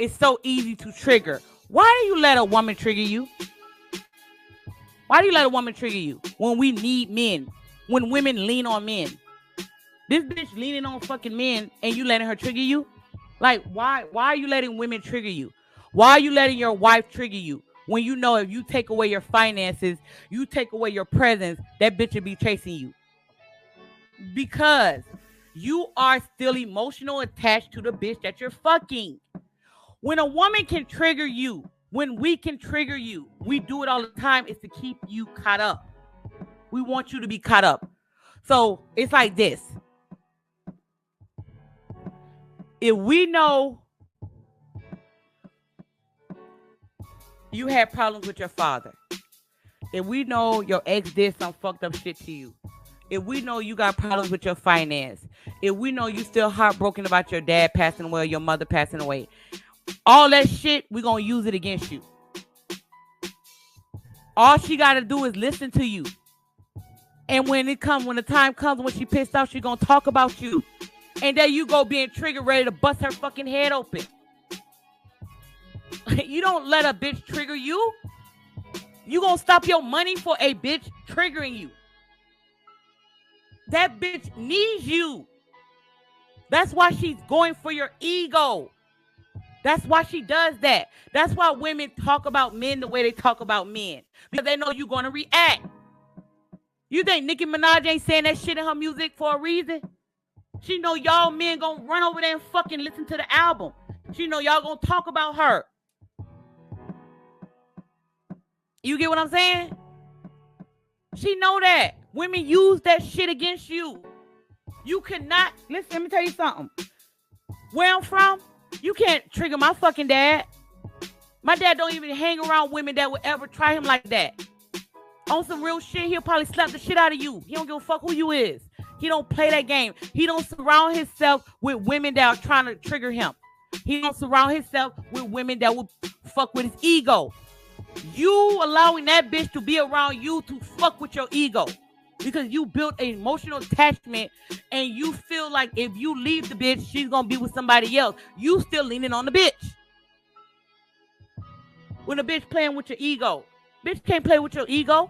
it's so easy to trigger. Why do you let a woman trigger you? Why do you let a woman trigger you when we need men? When women lean on men? This bitch leaning on fucking men and you letting her trigger you? Like, why are you letting women trigger you? Why are you letting your wife trigger you? When you know if you take away your finances, you take away your presence, that bitch will be chasing you. Because you are still emotional attached to the bitch that you're fucking. When a woman can trigger you, when we can trigger you, we do it all the time, is to keep you caught up. We want you to be caught up. So it's like this. If we know you had problems with your father, if we know your ex did some fucked up shit to you, if we know you got problems with your finance, if we know you still heartbroken about your dad passing away or your mother passing away, all that shit, we're going to use it against you. All she got to do is listen to you. And when the time comes when she pissed off, she going to talk about you. And there you go being triggered, ready to bust her fucking head open. You don't let a bitch trigger you. You going to stop your money for a bitch triggering you. That bitch needs you. That's why she's going for your ego. That's why she does that. That's why women talk about men the way they talk about men. Because they know you're going to react. You think Nicki Minaj ain't saying that shit in her music for a reason? She know y'all men going to run over there and fucking listen to the album. She know y'all going to talk about her. You get what I'm saying? She know that. Women use that shit against you. You cannot. Listen, let me tell you something. Where I'm from, you can't trigger my fucking dad. My dad don't even hang around women that would ever try him like that. On some real shit, he'll probably slap the shit out of you. He don't give a fuck who you is. He don't play that game. He don't surround himself with women that are trying to trigger him. He don't surround himself with women that will fuck with his ego. You allowing that bitch to be around you to fuck with your ego. Because you built an emotional attachment and you feel like if you leave the bitch, she's going to be with somebody else. You still leaning on the bitch. When a bitch playing with your ego. Bitch can't play with your ego.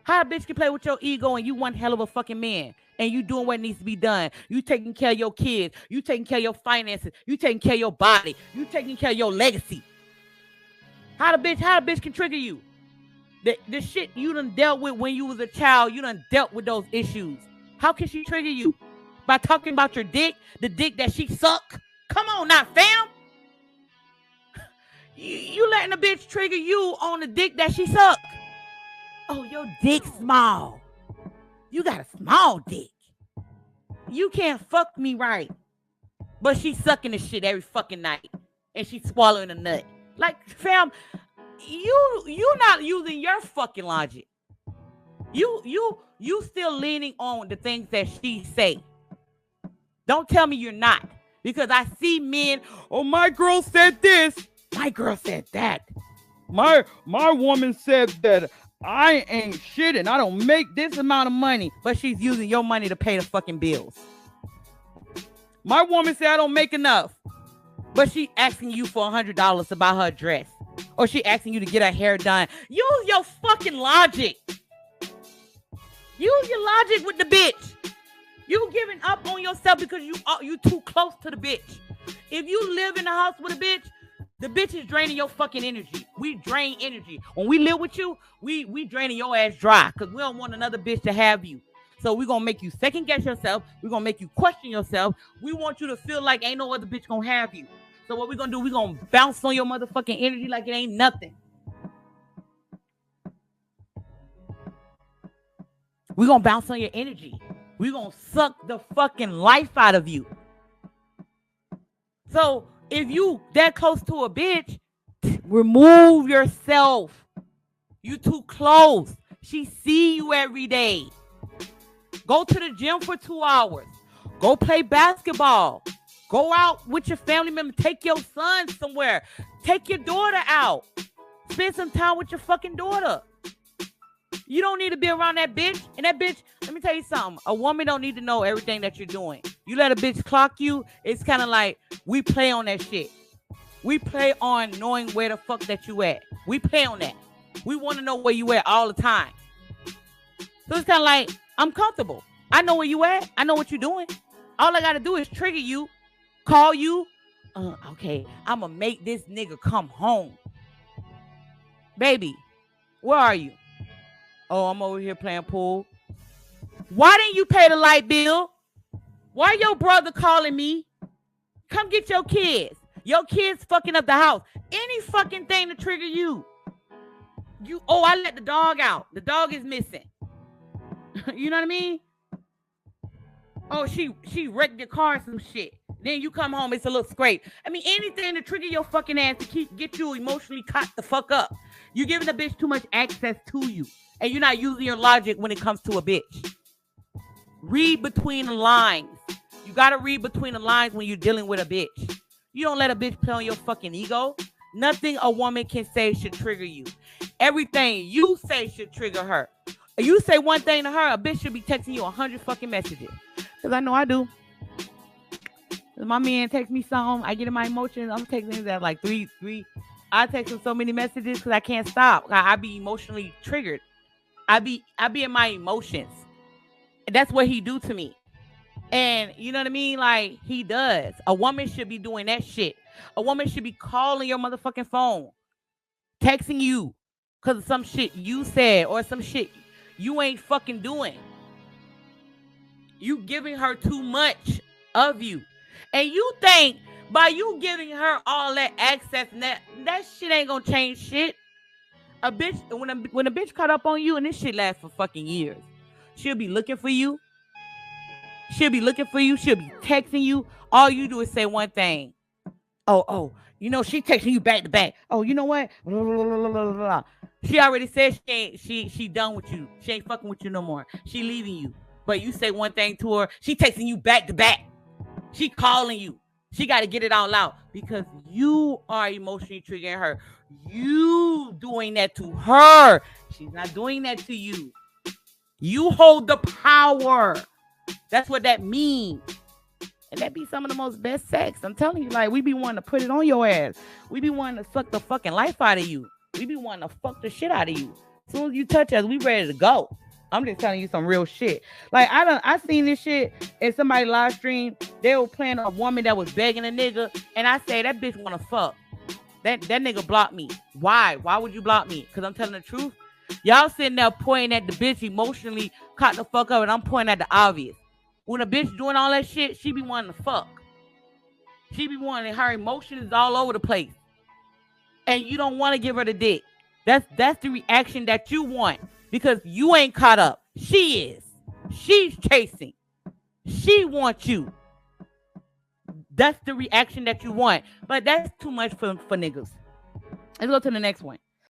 How a bitch can play with your ego and you one hell of a fucking man and you doing what needs to be done. You taking care of your kids. You taking care of your finances. You taking care of your body. You taking care of your legacy. How the bitch can trigger you? The shit you done dealt with when you was a child, you done dealt with those issues. How can she trigger you? By talking about your dick, the dick that she suck? Come on now, fam. You letting a bitch trigger you on the dick that she suck. Oh, your dick small. You got a small dick. You can't fuck me right. But she's sucking the shit every fucking night. And she's swallowing a nut. Like, fam, you not using your fucking logic. You still leaning on the things that she say. Don't tell me you're not. Because I see men, oh, my girl said this. My girl said that. My woman said that I ain't shit and I don't make this amount of money. But she's using your money to pay the fucking bills. My woman said I don't make enough. But she asking you for $100 to buy her dress. Or she asking you to get her hair done. Use your fucking logic. Use your logic with the bitch. You giving up on yourself because you too close to the bitch. If you live in the house with a bitch, the bitch is draining your fucking energy. We drain energy. When we live with you, we draining your ass dry because we don't want another bitch to have you. So we're going to make you second guess yourself. We're going to make you question yourself. We want you to feel like ain't no other bitch going to have you. So what we're going to do, we're going to bounce on your motherfucking energy like it ain't nothing. We're going to bounce on your energy. We're going to suck the fucking life out of you. So if you that close to a bitch, remove yourself. You too close. She see you every day. Go to the gym for 2 hours. Go play basketball. Go out with your family member. Take your son somewhere. Take your daughter out. Spend some time with your fucking daughter. You don't need to be around that bitch. And that bitch, let me tell you something. A woman don't need to know everything that you're doing. You let a bitch clock you, it's kind of like we play on that shit. We play on knowing where the fuck that you at. We play on that. We want to know where you at all the time. So it's kind of like, I'm comfortable. I know where you at. I know what you're doing. All I got to do is trigger you, call you. Okay, I'm going to make this nigga come home. Baby, where are you? Oh, I'm over here playing pool. Why didn't you pay the light bill? Why your brother calling me? Come get your kids. Your kids fucking up the house. Any fucking thing to trigger you. I let the dog out. The dog is missing. You know what I mean? Oh, she wrecked your car or some shit. Then you come home, it's a little scrape. I mean, anything to trigger your fucking ass to get you emotionally caught the fuck up. You're giving a bitch too much access to you. And you're not using your logic when it comes to a bitch. Read between the lines. You got to read between the lines when you're dealing with a bitch. You don't let a bitch play on your fucking ego. Nothing a woman can say should trigger you. Everything you say should trigger her. If you say one thing to her, a bitch should be texting you 100 fucking messages. Because I know I do. If my man texts me something, I get in my emotions. I'm texting him that like three. I text him so many messages because I can't stop. I be emotionally triggered. I be in my emotions. And that's what he do to me. And you know what I mean? Like, he does. A woman should be doing that shit. A woman should be calling your motherfucking phone, texting you because of some shit you said or some shit you ain't fucking doing. You giving her too much of you. And you think by you giving her all that access and that shit ain't gonna change shit. A bitch, when a bitch caught up on you, and this shit lasts for fucking years, she'll be looking for you. She'll be looking for you. She'll be texting you. All you do is say one thing. Oh, you know, she texting you back to back. Oh, you know what? She already said she done with you. She ain't fucking with you no more. She leaving you. But you say one thing to her. She texting you back to back. She calling you. She got to get it all out because you are emotionally triggering her. You doing that to her. She's not doing that to you. You hold the power. That's what that means. And that be some of the most best sex. I'm telling you, like, we be wanting to put it on your ass. We be wanting to suck the fucking life out of you. We be wanting to fuck the shit out of you. As soon as you touch us, we ready to go. I'm just telling you some real shit. Like, I seen this shit in somebody live stream. They were playing a woman that was begging a nigga. And I say, that bitch want to fuck. That nigga blocked me. Why? Why would you block me? Because I'm telling the truth. Y'all sitting there pointing at the bitch emotionally caught the fuck up. And I'm pointing at the obvious. When a bitch doing all that shit, she be wanting to fuck. She be wanting, her emotions all over the place. And you don't want to give her the dick. That's the reaction that you want. Because you ain't caught up. She is. She's chasing. She wants you. That's the reaction that you want. But that's too much for niggas. Let's go to the next one.